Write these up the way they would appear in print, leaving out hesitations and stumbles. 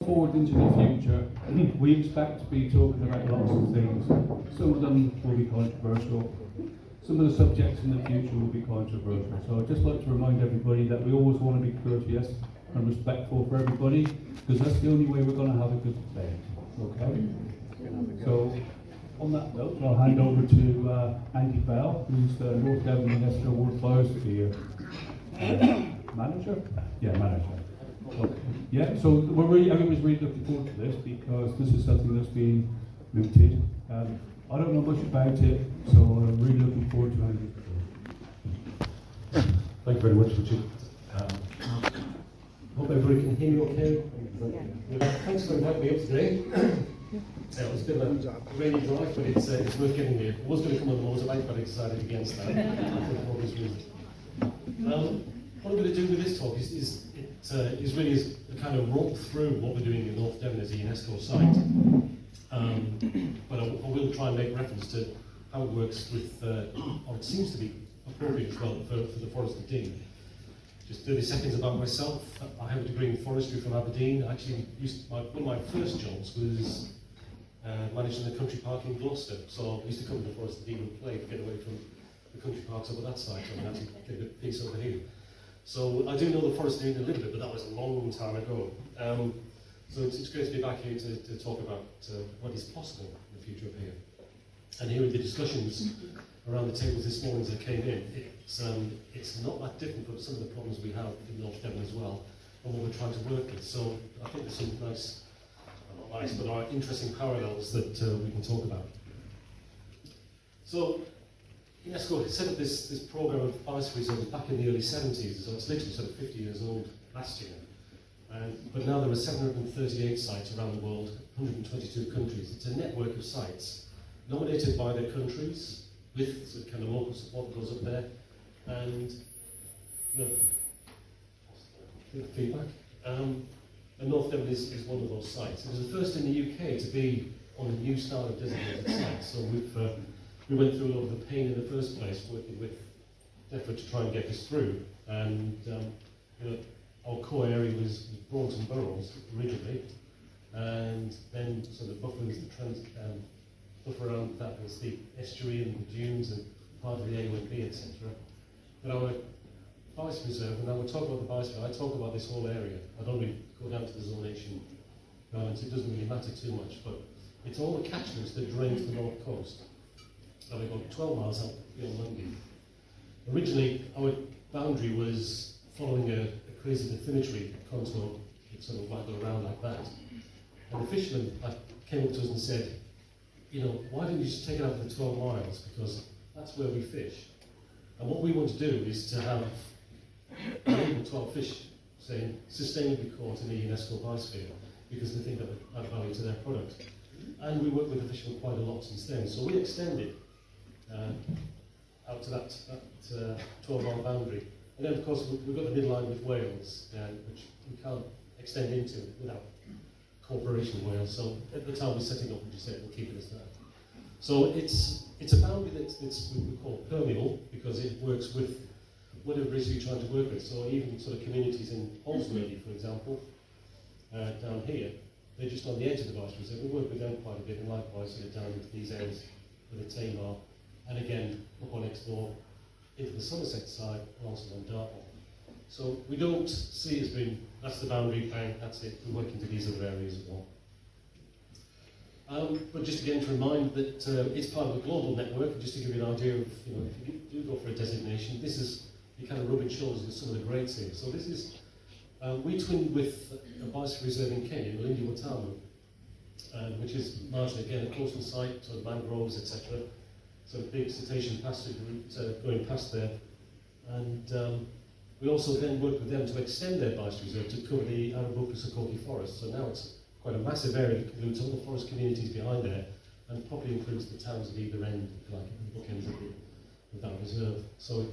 forward into the future, we expect to be talking about lots of things. Some of them will be controversial. Some of the subjects in the future will be controversial. So I'd just like to remind everybody that we always want to be courteous and respectful for everybody, because that's the only way we're going to have a good debate. Okay? So on that note, I'll hand over to Andy Bell, who's the North Devon UNESCO World Biosphere manager. Yeah, manager. Okay. Yeah, so everyone's really looking forward to this, because this is something that's been mooted. I don't know much about it, so I'm really looking forward to having it. Thank you very much, Richard. Hope everybody can hear me okay. Thanks for inviting me up today. It was a bit of a rainy drive, but it's worth getting there. I was going to come on the motorbike, but I decided against that for obvious reasons. What I'm going to do with this talk is really a kind of roll through what we're doing in North Devon as a UNESCO site. But I will try and make reference to how it works with, or it seems to be appropriate as well for the Forest of Dean. Just 30 seconds about myself. I have a degree in forestry from Aberdeen. I actually one of my first jobs was managing the country park in Gloucester. So I used to come to the Forest of Dean and play to get away from the country parks over that side, so I had to get a piece over here. So I do know the Forest of Dean a little bit, but that was a long time ago. So it's great to be back here to talk about what is possible in the future up here. And hearing the discussions around the tables this morning as I came in, it's not that different from some of the problems we have in North Devon as well, and what we're trying to work with. So I think there's some nice, not nice, but are interesting parallels that we can talk about. So UNESCO set up this program of biosphere zones back in the early 70s, so it's literally sort of 50 years old last year. But now there are 738 sites around the world, 122 countries. It's a network of sites nominated by their countries with sort of kind of local support that goes up there, and feedback. And North Devon is one of those sites. It was the first in the UK to be on a new style of designated sites. So we went through a lot of the pain in the first place working with DEFRA to try and get this through. And our core area was Broughton Burrows originally, and then sort of buffers the buffer around that was the estuary and the dunes and part of the A1B, etc. But our biosphere reserve, and I will talk about the biosphere, I talk about this whole area. I don't really go down to the zonation balance, it doesn't really matter too much, but it's all the catchments that drain to the north coast. And we've got 12 miles out beyond London. Originally, our boundary was following a crazy definitory contour, it sort of waggled around like that. And the fishermen came up to us and said, why don't you just take it out for the 12 miles, because that's where we fish. And what we want to do is to have 12 fish, saying, sustainably caught in the UNESCO biosphere, because they think that would add value to their product. And we work with the fishermen quite a lot since then. So we extended out to that 12-mile boundary. And then, of course, we've got the midline with Wales, which we can't extend into without cooperation with Wales. So at the time we're setting up, we just said we'll keep it as that. So it's a boundary that's we call permeable, because it works with whatever it is you're trying to work with. So even sort of communities in Holsworthy, for example, down here, they're just on the edge of the biosphere. So we work with them quite a bit, and likewise sort of down into these areas where the Tamar, and again up on next door into the Somerset side, and also on Dartmoor. So we don't see it as being, that's the boundary, bang, that's it, we work into these other areas as well. But just again to remind that it's part of a global network, just to give you an idea of, if you do go for a designation, this is, you kind of rubbing shoulders with some of the greats here. So this is, we twinned with a biosphere reserve in Kenya, Malindi Watamu, which is largely, again, a coastal site, sort of mangroves, etc. So a big cetacean passage going past there. And we also then worked with them to extend their biosphere reserve to cover the Arabuku-Sokoke forest. So now it's quite a massive area that includes all the forest communities behind there, and probably includes the towns at either end, like the bookends of that reserve. So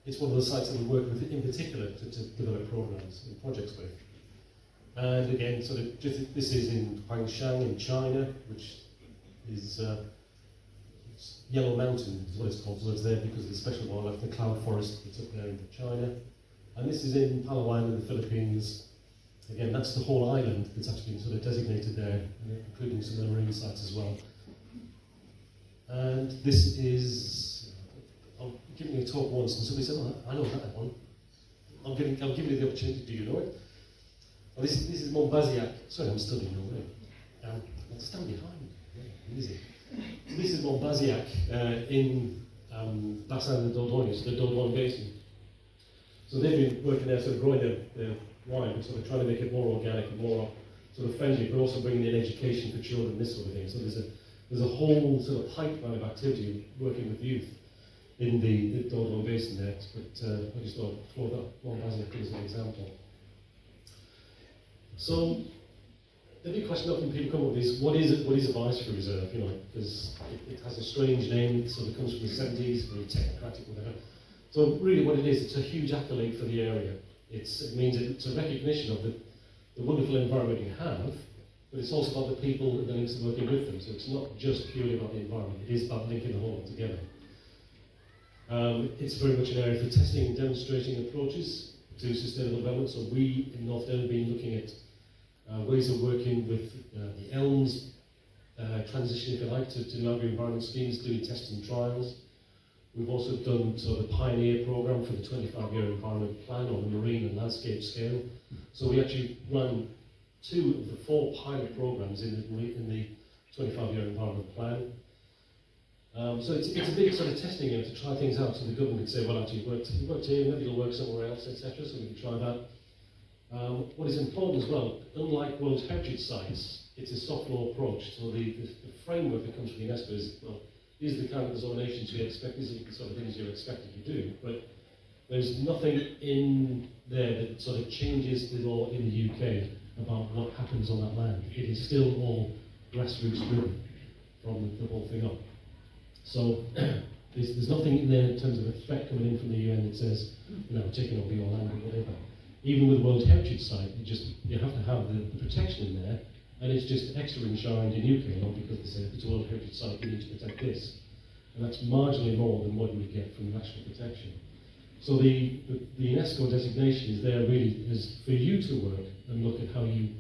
it's one of the sites that we work with in particular to develop programs and projects with. And again, sort of this is in Huangshan in China, which is Yellow Mountain is what it's called. So it's there because of the special wildlife, the cloud forest that's up there in China. And this is in Palawan in the Philippines. Again, that's the whole island that's actually been sort of designated there, including some of the marine sites as well. And this is, I'm giving you a talk once, and somebody said, oh, I know that one. I'll give you the opportunity. Do you know it? Well, this is Montbazillac. Sorry, I'm studying your way. I'll stand behind me. Yeah, easy. So this is Montbazillac in Bassin de Dordogne, so the Dordogne Basin. So they've been working there, sort of growing their wine, but sort of trying to make it more organic and more sort of friendly, but also bringing in education for children, this sort of thing. So there's a whole sort of pipeline of activity working with youth in the Dordogne Basin there. But I just thought I'd throw that Montbazillac as an example. So the big question often people come up with is, what is a biosphere reserve? You know, because it has a strange name, it sort of comes from the 70s, very technocratic, whatever. So really what it is, it's a huge accolade for the area. It means it's a recognition of the wonderful environment you have, but it's also about the people and the links of working with them. So it's not just purely about the environment, it is about linking the whole together. It's very much an area for testing and demonstrating approaches to sustainable development. So we in North Devon have been looking at ways of working with the elms transition, if you like, to agri-environment schemes, doing testing trials. We've also done sort of the Pioneer programme for the 25-year environment plan on the marine and landscape scale. So we actually ran 2 of the 4 pilot programmes in the 25-year environment plan. So it's a big sort of testing area to try things out, so the government can say, well, actually, it worked here, maybe it'll work somewhere else, etc. So we can try that. What is important as well, unlike World Heritage Sites, it's a soft law approach. So the framework that comes from UNESCO is, well, these are the kind of examinations you expect, these are the sort of things you're expected to do, but there's nothing in there that sort of changes the law in the UK about what happens on that land. It is still all grassroots driven from the whole thing up. So there's nothing in there in terms of a threat coming in from the UN that says, you know, taking over your land or whatever. Even with World Heritage Site, you have to have the protection in there, and it's just extra enshrined in UK law because they say if it's a World Heritage Site, you need to protect this. And that's marginally more than what you would get from national protection. So the UNESCO designation is there really is for you to work and look at how you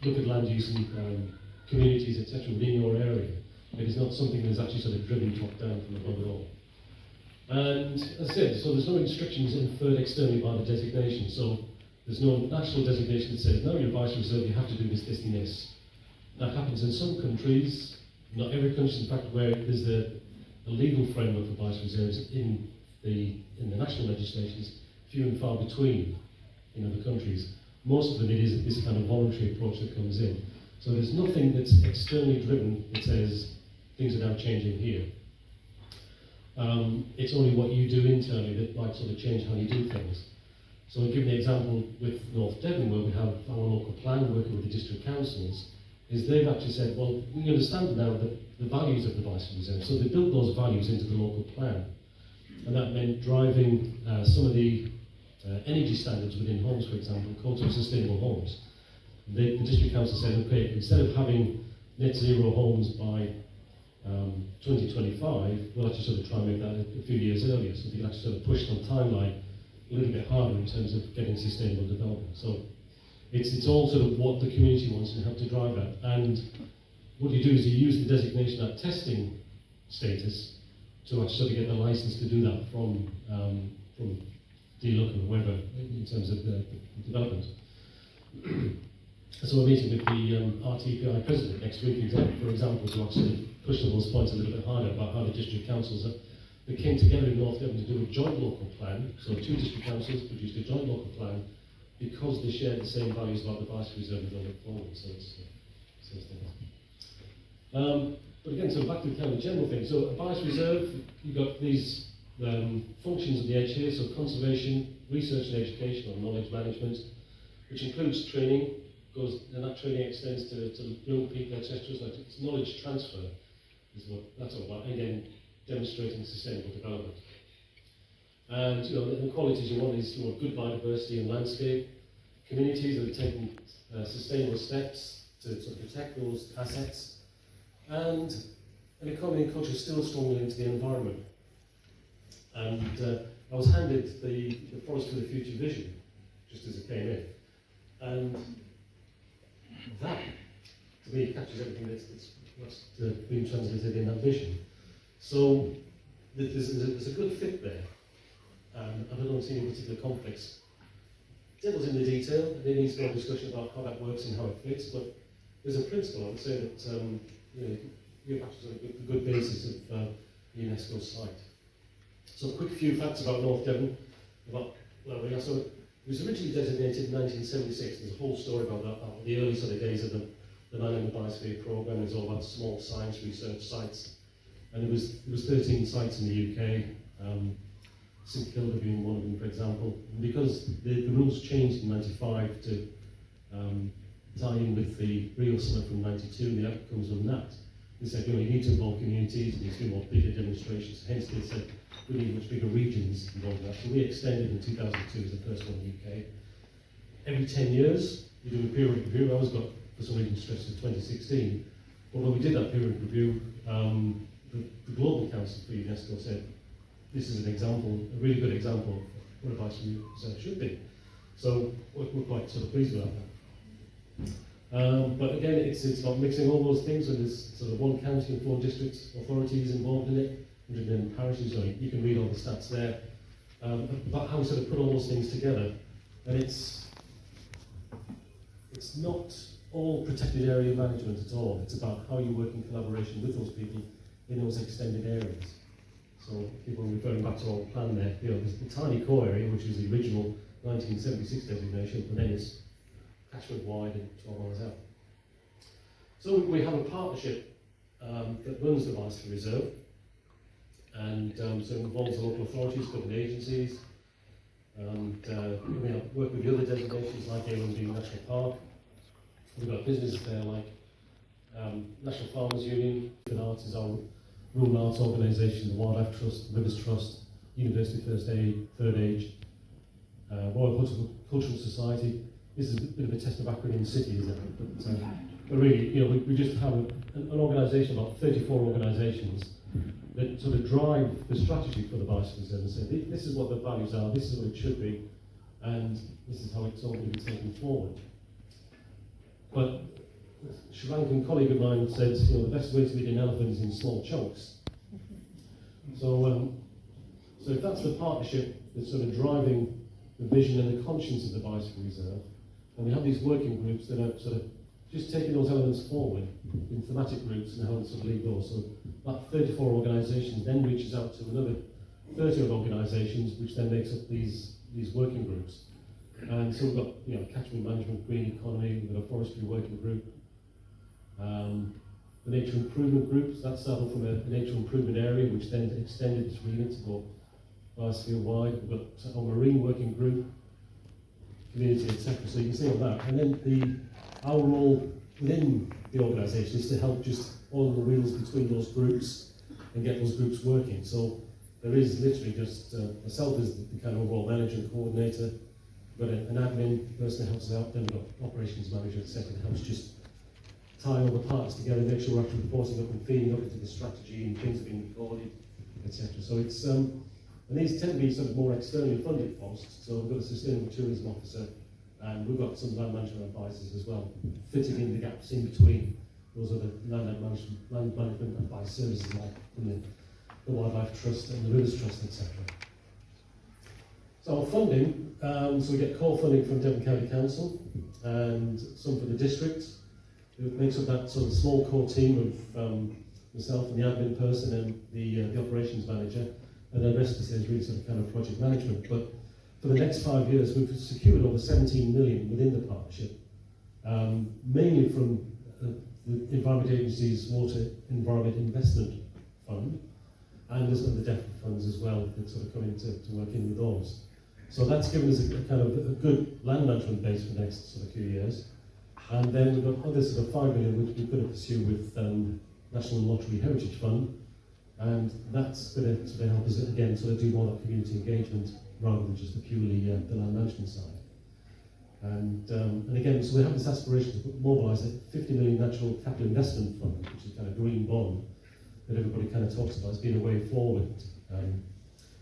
look at land use and communities, etc. within your area. It is not something that's actually sort of driven top down from above at all. And as I said, so there's no restrictions inferred externally by the designation. So there's no national designation that says, no, you're a biosphere reserve, you have to do this, this, and this. That happens in some countries, not every country, in fact, where there's a legal framework for biosphere reserves in the national legislations, few and far between in other countries. Most of them, it is this kind of voluntary approach that comes in. So there's nothing that's externally driven that says things are now changing here. It's only what you do internally that might sort of change how you do things. So I'll give you an example with North Devon, where we have our local plan working with the district councils, is they've actually said, well, we understand now the values of the biosphere reserve. So they built those values into the local plan. And that meant driving some of the energy standards within homes, for example, called to sustainable homes. The district council said, okay, instead of having net zero homes by 2025, we'll actually sort of try and make that a few years earlier, so we can actually sort of push the timeline a little bit harder in terms of getting sustainable development. So it's all sort of what the community wants and help to drive that. And what you do is you use the designation at testing status to actually sort of get the license to do that from DLUC or whoever in terms of the development. So we're meeting with the RTPI president next week, for example, to actually push those points a little bit harder about how the district councils that came together in North Devon to do a joint local plan. So 2 district councils produced a joint local plan because they shared the same values about the biosphere reserve and going forward. So it's but again, so back to the kind of general thing. So a biosphere reserve, you've got these functions at the edge here, so conservation, research and education or knowledge management, which includes training, and that training extends to young people, etc. So it's knowledge transfer is what that's all about. Again, demonstrating sustainable development. And you know, the qualities you want is good biodiversity and landscape, communities that are taking sustainable steps to protect those assets, and an economy and culture still strongly linked to the environment. And I was handed the Forest for the Future vision just as it came in. And that, to me, captures everything that's being transmitted in that vision. So there's a good fit there. And I don't see any particular conflicts. Devil's in the detail, and there needs more discussion about how that works and how it fits, but there's a principle. I would say that you've actually a good basis of the UNESCO site. So a quick few facts about North Devon. So it was originally designated in 1976. There's a whole story about that, the early sort of days of the Man in the Biosphere programme. It was all about small science research sites. And it was 13 sites in the UK. St Kilda being one of them, for example. And because the rules changed in '95 to tie in with the Rio Summit from '92 and the outcomes from that, they said, you need to involve communities, and need to do more bigger demonstrations. Hence they said, we need much bigger regions involved in that. So we extended in 2002 as the first one in the UK. Every 10 years, we do a periodic review. I always got, for some reason, stressed to 2016. But when we did that periodic review, the Global Council for UNESCO said, this is an example, a really good example of what a bicycle reserve should be. So we're quite sort of pleased with that. But again, it's about mixing all those things, and there's sort of 1 county and 4 districts, authorities involved in it, 110 parishes, so you can read all the stats there, about how we sort of put all those things together. And it's not all protected area management at all. It's about how you work in collaboration with those people in those extended areas. So people referring back to our plan there, there's the tiny core area, which was the original 1976 designation, and then it's catchment wide and 12 miles out. So we have a partnership that runs the Biosphere Reserve, and so it involves the local authorities, government agencies, and we work with the other designations like Devon being National Park. We've got businesses there like National Farmers Union, Arts is our rural arts organisation, the Wildlife Trust, the Rivers Trust, University First Aid, Third Age, Royal Cultural Society. This is a bit of a test of acronym city, isn't it? But really, we just have an organisation, about 34 organisations, that sort of drive the strategy for the Biosphere Reserve and say, this is what the values are, this is what it should be, and this is how it's all going to be taken forward. But a Sri Lankan colleague of mine said, the best way to eat an elephant is in small chunks. So if that's the partnership that's sort of driving the vision and the conscience of the Biosphere Reserve, and we have these working groups that are sort of just taking those elements forward in thematic groups and how to sort of lead those. So that 34 organisations then reaches out to another 30 odd organisations, which then makes up these working groups. And so we've got catchment management, green economy, we've got a forestry working group, the nature improvement groups. That started from a nature improvement area, which then extended its remit to go biosphere wide. We've got our marine working group, community, etc. So you can see all that. And then our role within the organisation is to help just oil the wheels between those groups and get those groups working. So there is literally just myself as the kind of overall manager and coordinator. We've got an admin person that helps us out, then we've got operations manager, etc. that helps just tie all the parts together, make sure we're actually reporting up and feeding up into the strategy and things are being recorded, etc. So it's and these tend to be sort of more externally funded posts. So we've got a sustainable tourism officer, and we've got some land management advisors as well, fitting in the gaps in between those other land management advice services like the Wildlife Trust and the Rivers Trust, etc. So our funding, so we get core funding from Devon County Council and some from the district. It makes up that sort of small core team of myself and the admin person and the operations manager, and then the rest of this is really sort of kind of project management. But for the next 5 years, we've secured over 17 million within the partnership, mainly from the Environment Agency's Water Environment Investment Fund, and there's other DEFRA funds as well that sort of come in to work in with those. So that's given us a kind of a good land management base for the next sort of few years. And then we've got other sort of 5 million which we're going to pursue with National Lottery Heritage Fund, and that's going to sort of help us again sort of do more of that community engagement rather than just the purely the land management side. And again, so we have this aspiration to mobilise a 50 million natural capital investment fund, which is kind of green bond that everybody kind of talks about as being a way forward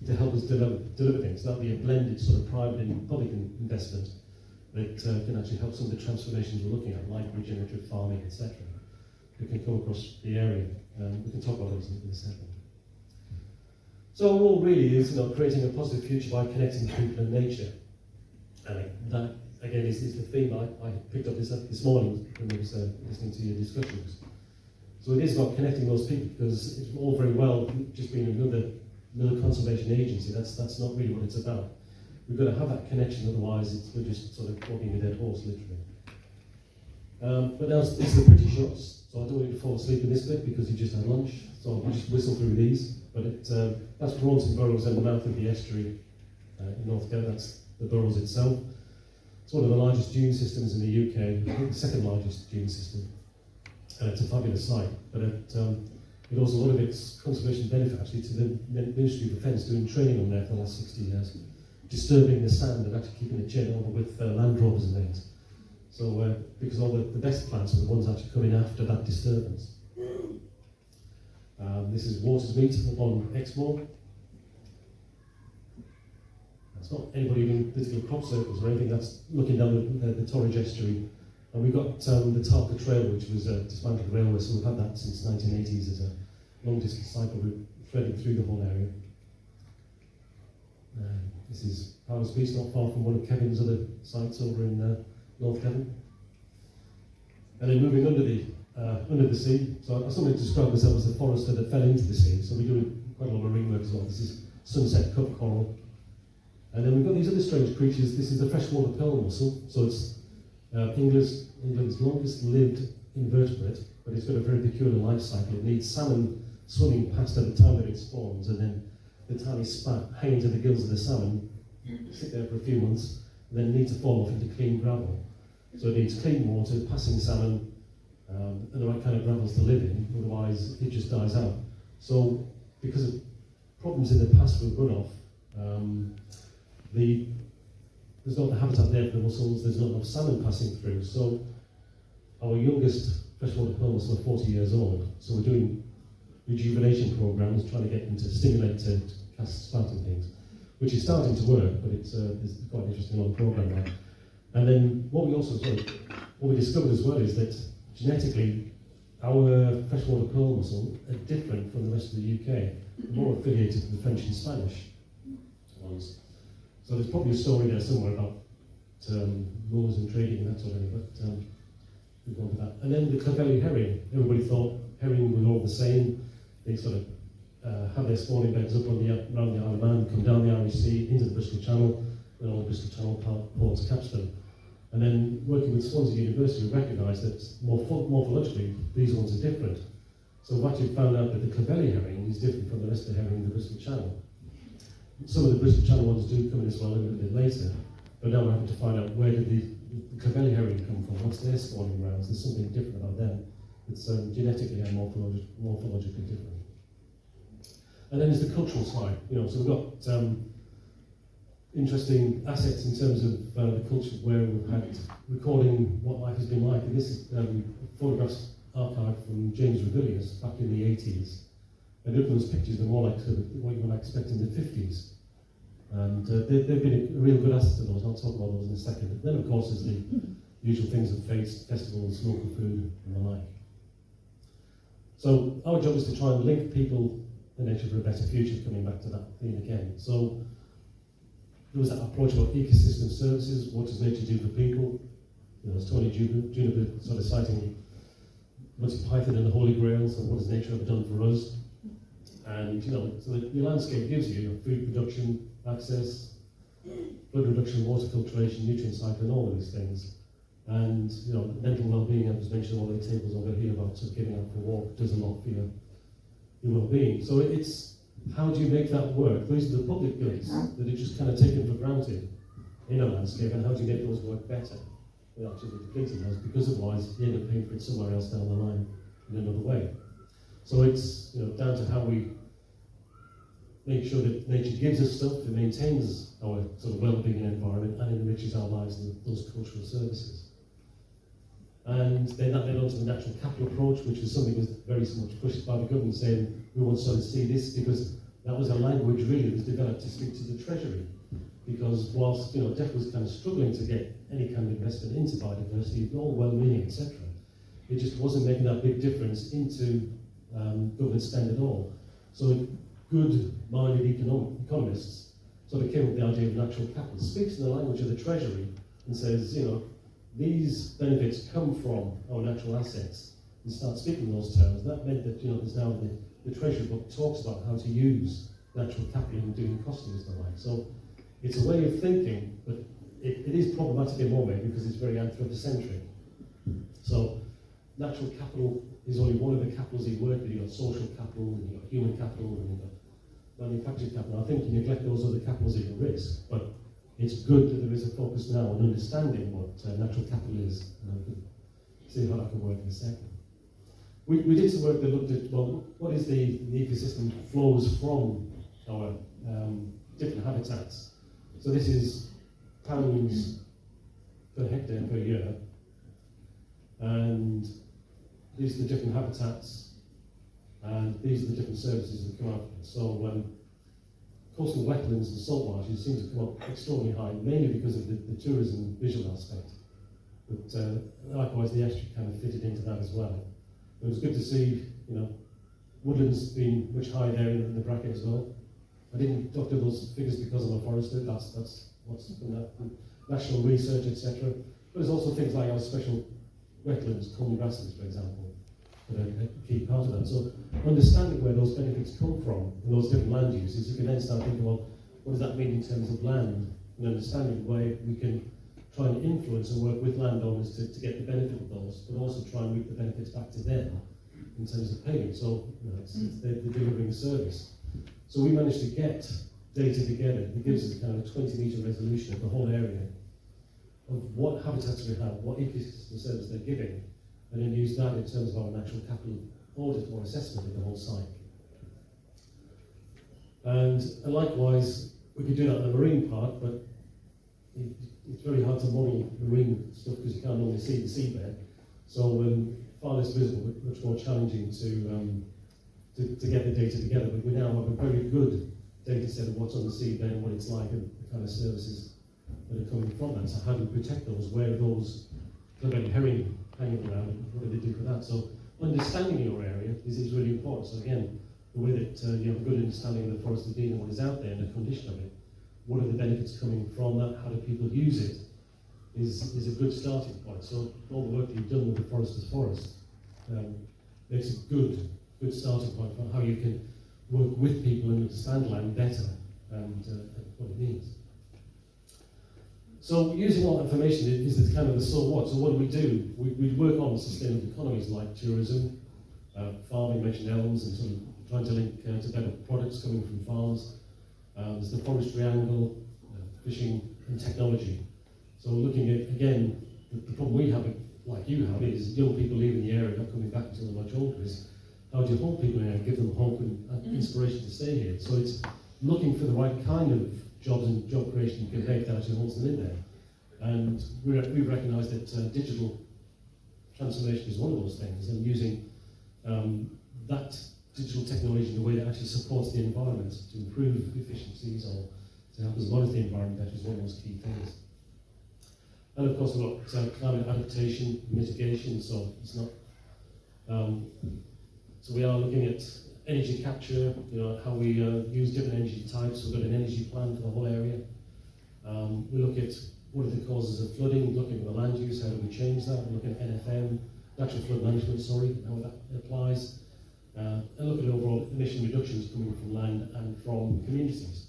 to help us deliver things. That'll be a blended sort of private and public investment that can actually help some of the transformations we're looking at, like regenerative farming, etc. We can come across the area. We can talk about those in a second. So our role really is, creating a positive future by connecting people and nature. And that, again, is the theme I picked up this morning when I was listening to your discussions. So it is about connecting those people, because it's all very well just being another conservation agency. That's not really what it's about. We've got to have that connection, otherwise we're just sort of walking a dead horse, literally. But now it's the pretty shots. So I don't want you to fall asleep in this bit because you just had lunch. So I'll just whistle through these. But that's Bronson Burrows and the mouth of the estuary in North Devon. That's the Burrows itself. It's one of the largest dune systems in the UK, I think the second largest dune system. It's a fabulous site, but it owes a lot of its conservation benefit actually to the Ministry of Defence doing training on there for the last 60 years, disturbing the sand and actually keeping it chained over with land rovers and things. So, because all the best plants are the ones actually coming after that disturbance. This is Watersmeet up on Exmoor. It's not anybody doing political crop circles or anything, that's looking down the Torridge estuary. And we've got the Tarka Trail, which was a dismantled railway, so we've had that since the 1980s as a long distance cycle. We're threading through the whole area. This is Powers Beach, not far from one of Kevin's other sites over in North Devon. And then moving under the sea, so I somebody described myself as the forester that fell into the sea, so we're doing quite a lot of marine work as well. This is sunset cup coral. And then we've got these other strange creatures. This is the freshwater pearl mussel, so it's England's longest lived invertebrate, but it's got a very peculiar life cycle. It needs salmon swimming past at the time that it spawns, and then the tiny spat hanging to the gills of the salmon, sit there for a few months, and then need to fall off into clean gravel. So it needs clean water, passing salmon, and the right kind of gravels to live in, otherwise it just dies out. So because of problems in the past with runoff, there's not the habitat there for the mussels, there's not enough salmon passing through. So our youngest freshwater pearl mussel are 40 years old, so we're doing rejuvenation programs, trying to get them to stimulate to cast spout and things, which is starting to work, but it's quite an interesting long program now. And then what we discovered as well is that genetically our freshwater pearl mussel are different from the rest of the UK, more affiliated to the French and Spanish ones. So there's probably a story there somewhere about laws and trading and that sort of thing, but we'll go on to that. And then the Clovelly herring. Everybody thought herring were all the same. They sort of have their spawning beds up around the Isle of Man, come down the Irish Sea into the Bristol Channel, and all the Bristol Channel ports catch them. And then working with Swansea University, we recognised that morphologically these ones are different. So we've actually found out that the Clovelly herring is different from the rest of the herring in the Bristol Channel. Some of the Bristol Channel ones do come in as well a little bit later, but now we're having to find out where did the Clovelly herring come from, what's their spawning grounds. There's something different about them. It's genetically and morphologically different. And then there's the cultural side, so we've got interesting assets in terms of the culture where we've had recording what life has been like. And this is photographs archived from James Revilius back in the 80s. And look at those pictures, they're more like what you might expect in the 50s. And they've been a real good asset to those. I'll talk about those in a second. And then, of course, there's the usual things of festivals, local food, and the like. So our job is to try and link people and nature for a better future, coming back to that theme again. So there was that approach about ecosystem services. What does nature do for people? As Tony Juniper sort of citing Monty Python and the Holy Grails, and what has nature ever done for us? And so the landscape gives you food production, access, flood reduction, water filtration, nutrient cycle, and all of these things. And mental well-being, I was mentioning all the tables over here about sort of getting out for a walk does a lot for your well-being. So it's how do you make that work? Those are the public goods that are just kind of taken for granted in a landscape, and how do you make those work better without actually depleting those? Because otherwise you end up paying for it somewhere else down the line in another way. So it's down to how we make sure that nature gives us stuff, it maintains our sort of well-being and environment, and enriches our lives and those cultural services. And then that led on to the natural capital approach, which was something that was very much pushed by the government, saying we want to sort of see this, because that was a language really that was developed to speak to the Treasury. because whilst DEFRA was kind of struggling to get any kind of investment into biodiversity, all well-meaning, etc., it just wasn't making that big difference into government spend at all. So good-minded economists sort of came up with the idea of natural capital, speaks in the language of the Treasury and says, these benefits come from our natural assets, and start speaking in those terms. That meant that there's now the Treasury book talks about how to use natural capital in doing costings and the like. So it's a way of thinking, but it is problematic in one way because it's very anthropocentric. So natural capital is only one of the capitals you work with. You've got social capital, and you've got human capital, and you've got manufacturing capital. I think you neglect those other capitals at your risk, but it's good that there is a focus now on understanding what natural capital is, and I can see how that can work in a second. We did some work that looked at, well, what is the ecosystem flows from our different habitats. So this is pounds per hectare per year, and these are the different habitats, and these are the different services that come out. So coastal wetlands and salt marshes seem to come up extraordinarily high, mainly because of the tourism visual aspect. But likewise, the estuary kind of fitted into that as well. It was good to see, woodlands being much higher there in the bracket as well. I didn't doctor those figures because I'm a forester. That's what's in that national research, etc. But there's also things like our special wetlands, common grasses, for example, that are a key part of that. So understanding where those benefits come from and those different land uses, you can then start thinking, well, what does that mean in terms of land? And understanding where we can try and influence and work with landowners to get the benefit of those, but also try and reap the benefits back to them in terms of payment. So they're delivering a service. So we managed to get data together that gives us kind of a 20-metre resolution of the whole area of what habitats we have, what ecosystem service they're giving, and then use that in terms of our natural capital audit or assessment of the whole site. And likewise, we could do that on the marine part, but it's very hard to model marine stuff because you can't normally see the seabed. So far less visible, but much more challenging to get the data together. But we now have a very good data set of what's on the seabed and what it's like and the kind of services that are coming from that. So how do we protect those? Where are those herring hanging around? What do they do for that? So understanding your area is really important. So again, the way that you have a good understanding of the forest of Dean and what is out there and the condition of it, what are the benefits coming from that, how do people use it, is a good starting point. So all the work you've done with the Forest as Forest makes a good starting point for how you can work with people and understand land better and what it means. So using all that information is the kind of the so what. So what do? We work on sustainable economies like tourism, farming, mentioned elms, and sort of trying to link to better products coming from farms. There's the forestry angle, fishing and technology. So looking at, again, the problem we have, like you have, is young people leaving the area, not coming back until they're much older, is how do you hold people here and give them hope and inspiration to stay here? So it's looking for the right kind of jobs and job creation you can make that actually holds them in there. And we recognise that digital transformation is one of those things, and using that digital technology in a way that actually supports the environment to improve efficiencies or to help us monitor the environment better is one of those key things. And of course we've got climate adaptation, mitigation, so it's not so we are looking at energy capture, how we use different energy types. We've got an energy plan for the whole area. We look at what are the causes of flooding, looking at the land use, how do we change that? We're looking at NFM, natural flood management, how that applies. And look at overall emission reductions coming from land and from communities.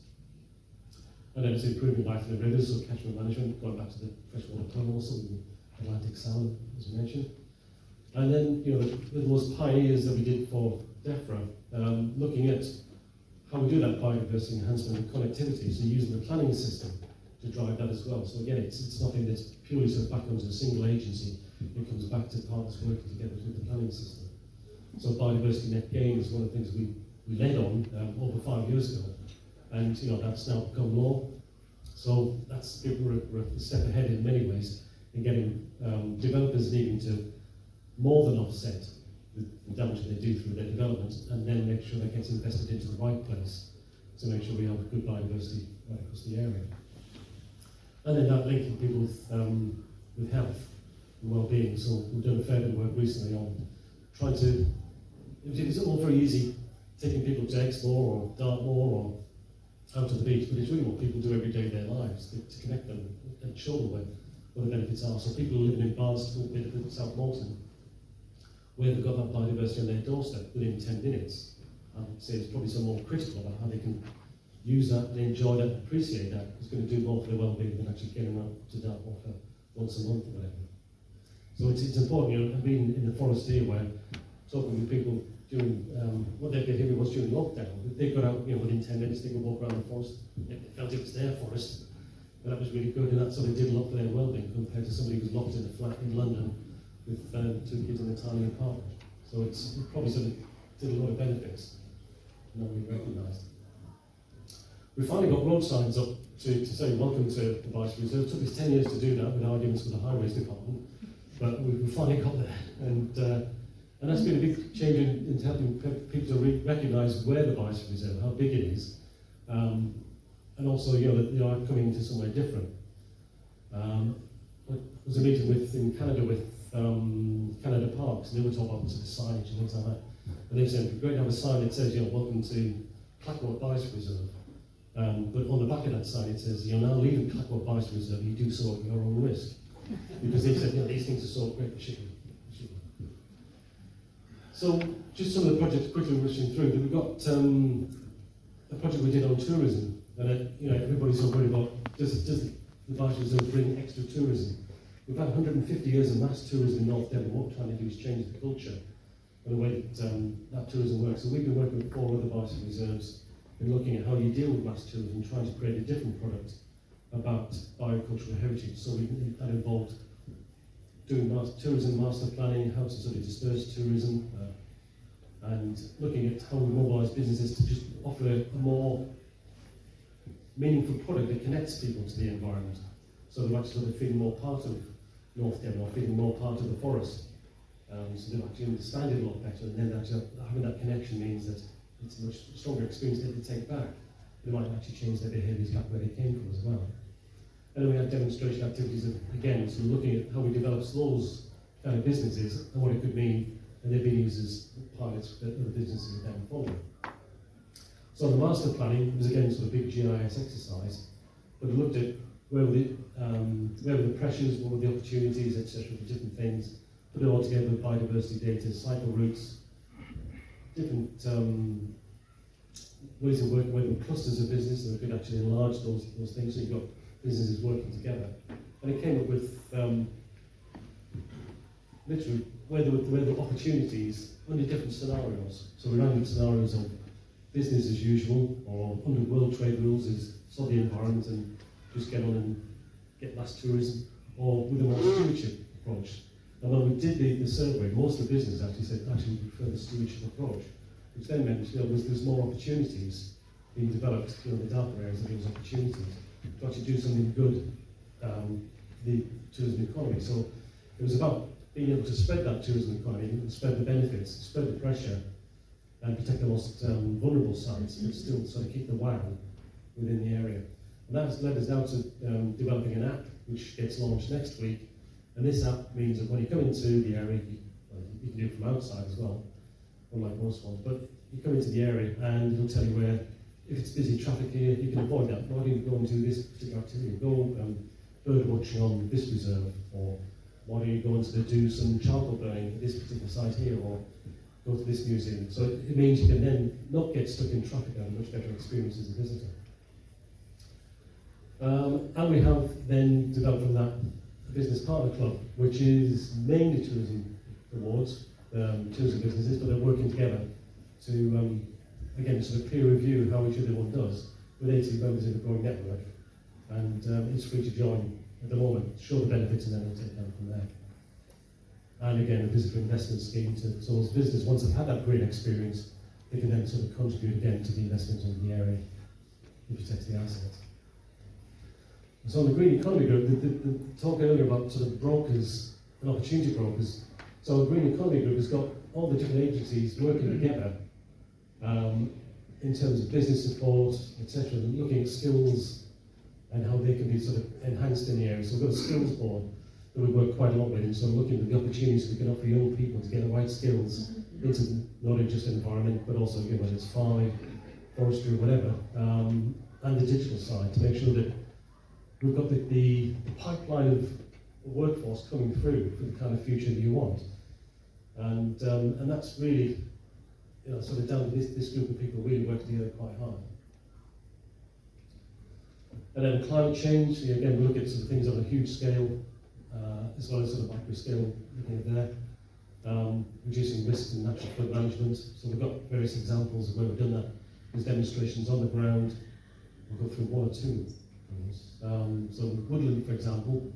And then it's improving life in the rivers, so catchment management, going back to the freshwater tunnels and Atlantic salmon, as we mentioned. And then, the most pioneers that we did for DEFRA, looking at how we do that biodiversity enhancement and connectivity, so using the planning system to drive that as well. So again, it's nothing that's purely sort of back onto a single agency. It comes back to partners working together with the planning system. So biodiversity net gain is one of the things we led on over 5 years ago, and that's now become law. So we're a step ahead in many ways in getting developers needing to more than offset the damage that they do through their development, and then make sure that gets invested into the right place to make sure we have good biodiversity right across the area. and then that linking people with health and well-being. So we've done a fair bit of work recently on trying to, it's all very easy taking people to explore or Dartmoor or out to the beach, but it's really what people do every day in their lives to connect them and show them what the benefits are. So people living in Barnstable, Bideford, South Molton, where they've got that biodiversity on their doorstep within 10 minutes, I would say it's probably some more critical about how they can use that, and enjoy that, and appreciate that. It's going to do more for their well-being than actually getting them out to Dartmoor for once a month or whatever. So it's important, you know, I've been in the forest here where talking with people during what their behaviour was during lockdown. They got out, you know, within 10 minutes, they could walk around the forest. They felt it was their forest, and that was really good, and that sort of did a lot for their well-being compared to somebody who was locked in a flat in London with 2 kids in a tiny apartment. So it probably sort of did a lot of benefits, not really recognised. We finally got road signs up to say welcome to the Bicycle Reserve. It took us 10 years to do that with arguments with the Highways Department, but we finally got there. And that's been a big change in helping people to recognise where the Bicycle Reserve, how big it is, and also, you know, that they are coming into somewhere different. There was a meeting in Canada with Canada Parks, and they were talking about sort of signage and things like that. And they said it'd be great to have a sign that says, you know, welcome to Clackmore Bicycle Reserve. But on the back of that sign it says, you're now leaving Clackmore Bicycle Reserve, you do so at your own risk. Because they said, you know, these things are so great for shipping. So, just some of the projects quickly rushing through. We've got a project we did on tourism, and you know, everybody's so worried about does the Bicycle Reserve bring extra tourism? We've had 150 years of mass tourism in North Devon. What we're trying to do is change the culture and the way that tourism works. So we've been working with 4 other bicycle reserves and looking at how you deal with mass tourism, trying to create a different product about biocultural heritage. So that involved doing tourism master planning, how to sort of disperse tourism, and looking at how we mobilise businesses to just offer a more meaningful product that connects people to the environment. So they're actually sort of feeling more part of North Devon, or feeling more part of the forest. So they actually understand it a lot better, and then actually having that connection means that it's a much stronger experience they can take back. They might actually change their behaviours back where they came from as well. And then we had demonstration activities of, again, so looking at how we develop those kind of businesses and what it could mean, and they've been used as pilots for other businesses going forward. So the master planning was again sort of a big GIS exercise, but we looked at where were the pressures, what were the opportunities, etc. for different things, put it all together with biodiversity data, cycle routes, different ways of working with clusters of business that could actually enlarge those things, so you've got businesses working together. And it came up with literally where there were opportunities under different scenarios. So we ran scenarios of business as usual, or under world trade rules is sod the environment and just get on and get mass tourism, or with a more stewardship approach. And when we did the survey, most of the business actually said, actually we prefer the stewardship approach, which then meant, you know, there's more opportunities being developed, you know, in the darker areas, that there was opportunities to actually do something good for the tourism economy. So it was about being able to spread that tourism economy, and spread the benefits, spread the pressure, and protect the most vulnerable sites, but still sort of keep the wow within the area. And that has led us now to developing an app, which gets launched next week. And this app means that when you come into the area, you can do it from outside as well, unlike most ones, but you come into the area and it'll tell you where, if it's busy traffic here, you can avoid that. Why don't you go and do this particular activity? Go bird watching on this reserve, or why don't you go into do some charcoal burning at this particular site here, or go to this museum. So it means you can then not get stuck in traffic and have a much better experience as a visitor. And we have then developed from that a business partner club, which is mainly tourism awards, tourism businesses, but they're working together to, again, sort of peer review how each other one does, with 80 members in the growing network. And it's free to join at the moment, show the benefits, and then we'll take them from there. And again, a visitor investment scheme, so as visitors, once they've had that great experience, they can then sort of contribute again to the investment in the area. It protects the assets. So on the Green Economy Group, the talk earlier about sort of brokers and opportunity brokers. So the Green Economy Group has got all the different agencies working together in terms of business support, etc., looking at skills and how they can be sort of enhanced in the area. So we've got a skills board that we work quite a lot with, and so looking at the opportunities we can offer young people to get the right skills into not just environment, but also whether it's farming, forestry, whatever, and the digital side to make sure that we've got the pipeline of workforce coming through for the kind of future that you want. And that's really, sort of down to this group of people really work together quite hard. And then climate change, again, we look at sort of things on a huge scale, as well as sort of micro scale, looking at there. Reducing risks in natural flood management. So we've got various examples of where we've done that. There's demonstrations on the ground. We'll go through one or two of those. So woodland, for example,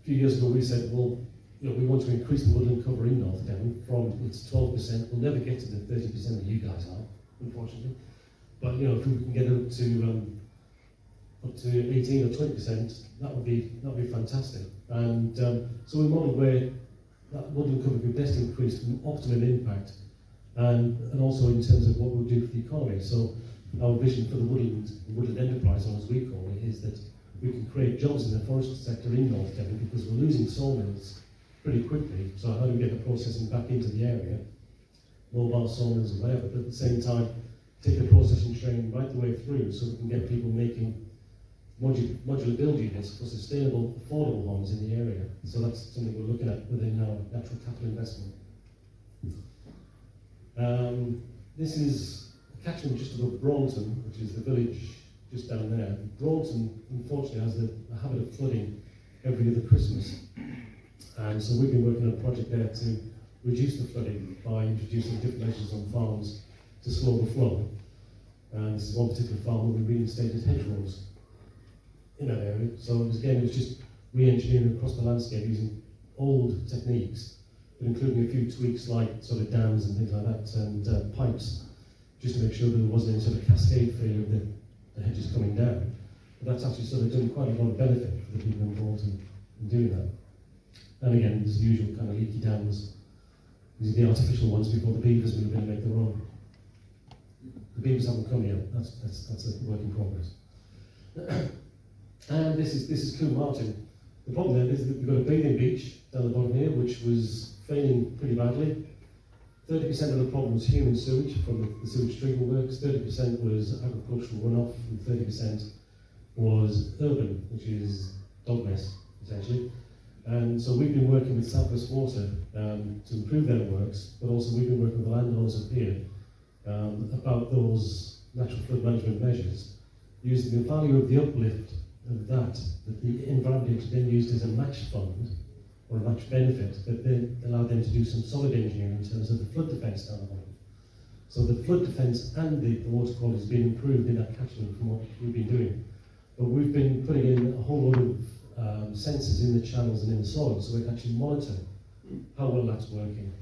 a few years ago we said, well, we want to increase the woodland cover in North Devon from its 12%. We'll never get to the 30% that you guys are, unfortunately. But if we can get up to 18 or 20%, that would be fantastic. And so we modeled where that woodland cover could best increase from optimum impact, and also in terms of what we'll do for the economy. So our vision for the woodland enterprise, as we call it, is that we can create jobs in the forestry sector in North Devon because we're losing sawmills pretty quickly. So how do we get the processing back into the area, mobile sawmills and whatever, but at the same time take the processing train right the way through so we can get people making modular build units for sustainable, affordable homes in the area. So that's something we're looking at within our natural capital investment. This is a catchment just above Braunton, which is the village just down there. Braunton, unfortunately, has a habit of flooding every other Christmas. And so we've been working on a project there to reduce the flooding by introducing different measures on farms to slow the flow. And this is one particular farm where we reinstated hedgerows in that area. So it was just re-engineering across the landscape using old techniques, but including a few tweaks like sort of dams and things like that, and pipes, just to make sure that there wasn't any sort of cascade failure of the hedges coming down. But that's actually sort of done quite a lot of benefit for the people involved in doing that. And again, there's the usual kind of leaky dams. These are the artificial ones before the beavers move in and make their own. The beavers haven't come yet. That's a work in progress. And this is Coombe Martin. The problem there is that we've got a bathing beach down the bottom here, which was failing pretty badly. 30% of the problem was human sewage from the sewage treatment works, 30% was agricultural runoff, and 30% was urban, which is dog mess, essentially. And so we've been working with South West Water to improve their works, but also we've been working with the landowners up here about those natural flood management measures, using the value of the uplift of that the environment agency then used as a match fund or a match benefit that then allowed them to do some solid engineering in terms of the flood defence down the bottom. So the flood defence and the water quality has been improved in that catchment from what we've been doing. But we've been putting in a whole lot of sensors in the channels and in the soil so we can actually monitor how well that's working.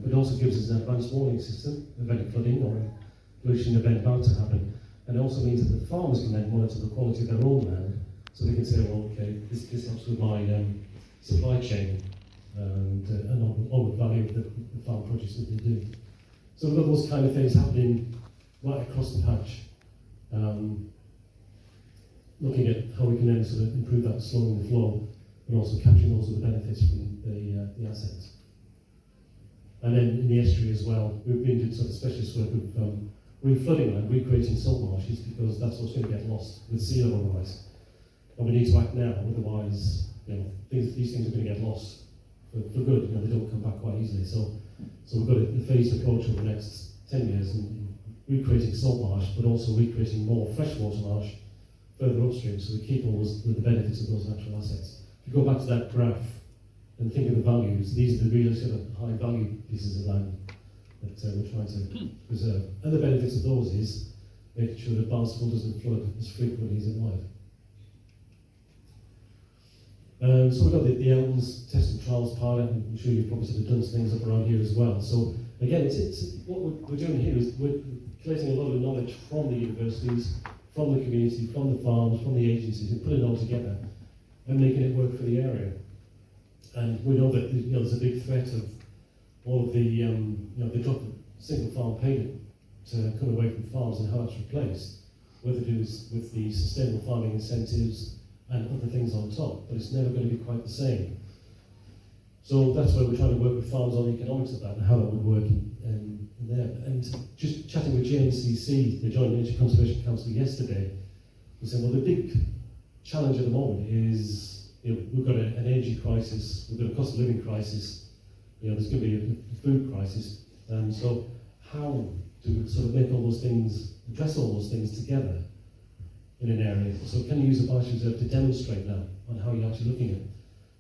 It also gives us an advanced warning system of any flooding or pollution event about to happen. And it also means that the farmers can then monitor the quality of their own land, so they can say, well, okay, this helps with my supply chain and all the value of the farm produce that they do. So we've got those kind of things happening right across the patch, looking at how we can then sort of improve that slowing the flow, and also capturing those of the benefits from the assets. And then in the estuary as well, we've been doing sort of specialist work with reflooding land, recreating salt marshes, because that's what's going to get lost with sea level rise. And we need to act now, otherwise, these things are going to get lost for good. They don't come back quite easily. So we've got a phased approach over the next 10 years in recreating salt marsh, but also recreating more freshwater marsh further upstream, so we keep all the benefits of those natural assets. If you go back to that graph and think of the values, these are the really sort of high value pieces of land that we're trying to preserve. And the benefits of those is making sure that Barnstable doesn't flood as frequently as it might. So we've got the Elms Test and Trials pilot, and I'm sure you've probably sort of done some things up around here as well. So again, it's what we're doing here is we're collecting a lot of knowledge from the universities, from the community, from the farms, from the agencies, and putting it all together and making it work for the area. And we know that there's a big threat of all of the they drop the single farm payment to come away from farms and how that's replaced. whether it is with the sustainable farming incentives and other things on top, but it's never going to be quite the same. So that's why we're trying to work with farmers on the economics of that and how that would work in there. And just chatting with JNCC, the Joint Nature Conservation Council, yesterday, we said, well, the big challenge at the moment is, we've got an energy crisis, we've got a cost of living crisis, there's going to be a food crisis. So how to sort of make all those things, address all those things together in an area? So can you use a biosphere to demonstrate that on how you're actually looking at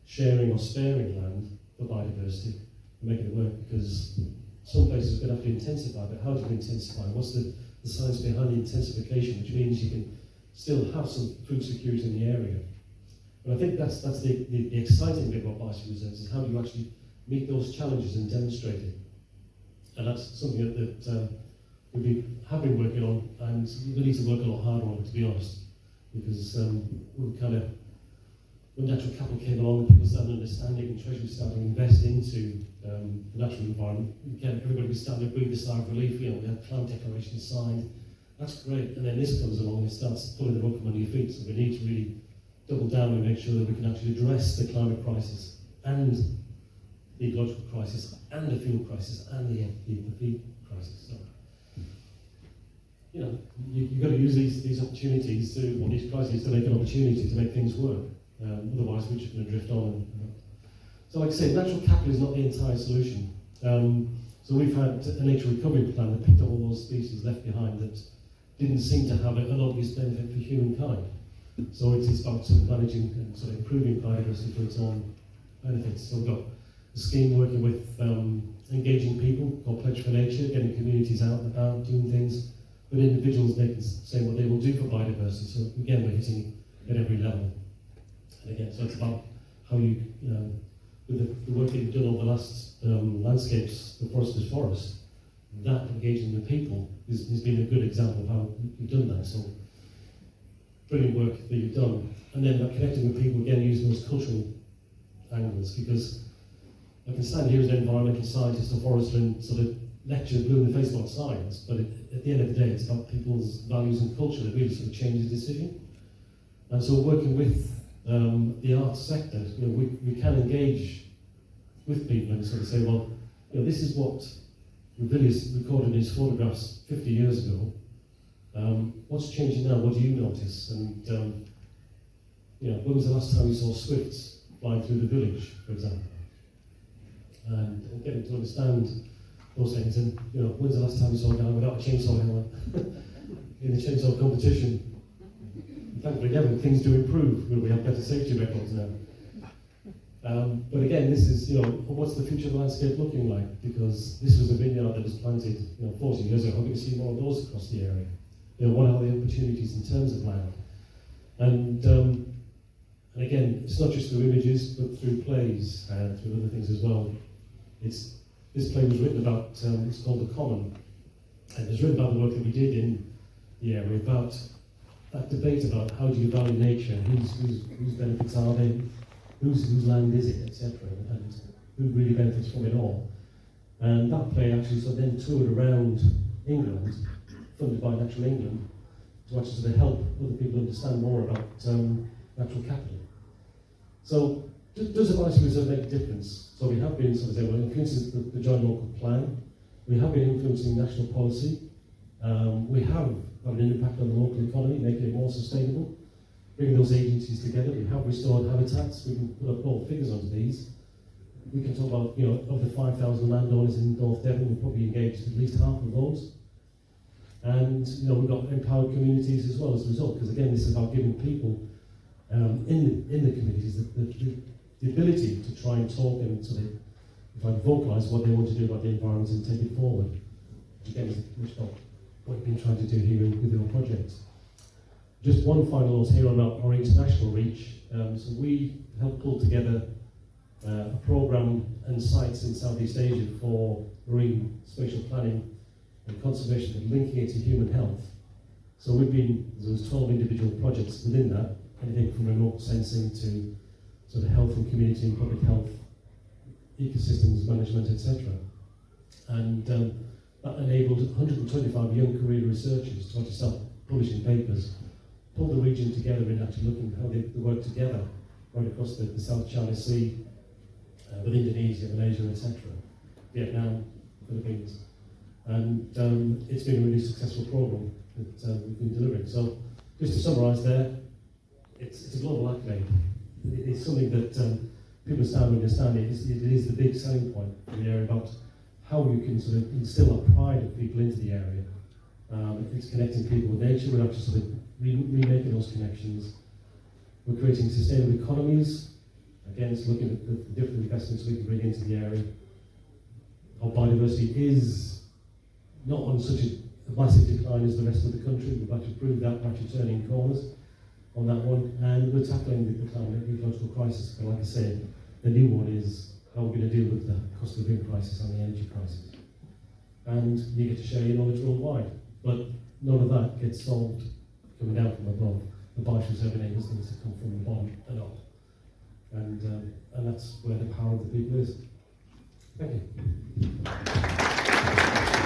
sharing or sparing land for biodiversity and making it work? Because some places are going to have to intensify, but how do you intensify? What's the science behind the intensification, which means you can still have some food security in the area? But I think that's the exciting bit about biosphere reserves, is how do you actually meet those challenges and demonstrate it? And that's something that we have been working on, and we need to work a lot harder on it, to be honest, because we kind of, when natural capital came along, people started understanding, and Treasury started to invest into the natural environment. Again, everybody was starting to breathe a sigh of relief. We had climate declarations signed. That's great. And then this comes along and starts pulling the rug from under your feet. So we need to really double down and make sure that we can actually address the climate crisis and the ecological crisis and the fuel crisis and the feed crisis. So, you've got to use these opportunities or these crises to make an opportunity to make things work. Otherwise, we're just going to drift on. So, like I say, natural capital is not the entire solution. So we've had a nature recovery plan that picked up all those species left behind that didn't seem to have an obvious benefit for humankind. So it's about sort of managing and sort of improving biodiversity for its own benefits. So we've got a scheme working with engaging people called Pledge for Nature, getting communities out and about, doing things, but individuals saying what they will do for biodiversity. So again, we're hitting at every level. And again, so it's about how you, with the work that you've done over the last landscapes, the forest is forest, that engaging the people has been a good example of how you've done that. So brilliant work that you've done. And then connecting with people, again, using those cultural angles, because I can stand here as an environmental scientist or forester and sort of lecture blue in the face about science, but at the end of the day, it's about people's values and culture that really sort of changes the decision. And so working with the arts sector, we can engage with people and sort of say, well, this is what Villiers recorded in his photographs 50 years ago. What's changing now? What do you notice? And when was the last time you saw swifts flying through the village, for example? And getting to understand those things. And when's the last time you saw a guy without a chainsaw helmet in the chainsaw competition? Thankfully, things do improve. We have better safety records now. But again, this is, what's the future landscape looking like? Because this was a vineyard that was planted, 40 years ago. Hoping to see more of those across the area. What are the opportunities in terms of land? And again, it's not just through images, but through plays and through other things as well. This play was written about, it's called The Common, and it was written about the work that we did in the area, about that debate about how do you value nature, whose benefits are they, whose land is it, etc., and who really benefits from it all. And that play actually sort of then toured around England, funded by Natural England, to actually sort of help other people understand more about natural capital. So, does a biosphere reserve make a difference? So we have been sort of saying, well, influencing the joint local plan, we have been influencing national policy, we have had an impact on the local economy, making it more sustainable, bringing those agencies together. We have restored habitats. We can put up all figures onto these. We can talk about, of the 5,000 landowners in North Devon, we've probably engaged at least half of those. And we've got empowered communities as well as a result, because again, this is about giving people in the communities the ability to try and talk and sort of vocalise what they want to do about the environment and take it forward. Which again is much about what we've been trying to do here with our projects. Just one final note here on our international reach. So we helped pull together a programme and sites in Southeast Asia for marine spatial planning and conservation and linking it to human health. So there was 12 individual projects within that, anything from remote sensing to sort of health and community and public health, ecosystems management, etc. And that enabled 125 young career researchers to actually start publishing papers, pulled the region together in actually looking at how they work together right across the South China Sea, with Indonesia, Malaysia, etc., Vietnam, Philippines. And it's been a really successful program that we've been delivering. So just to summarise there, it's a global accolade. It's something that people start to understand. It is the big selling point for the area about how you can sort of instill a pride of people into the area. It's connecting people with nature. We're actually sort of remaking those connections. We're creating sustainable economies. Again, it's looking at the different investments we can bring into the area. Our biodiversity is not on such a massive decline as the rest of the country. We've actually proved that. We're actually turning corners on that one. And we're tackling the climate ecological crisis. But like I said, the new one is how we're going to deal with the cost of living crisis and the energy crisis. And you get to share your knowledge worldwide. But none of that gets solved coming down from above. The Barshas enables things to come from the bottom and up. And that's where the power of the people is. Thank you.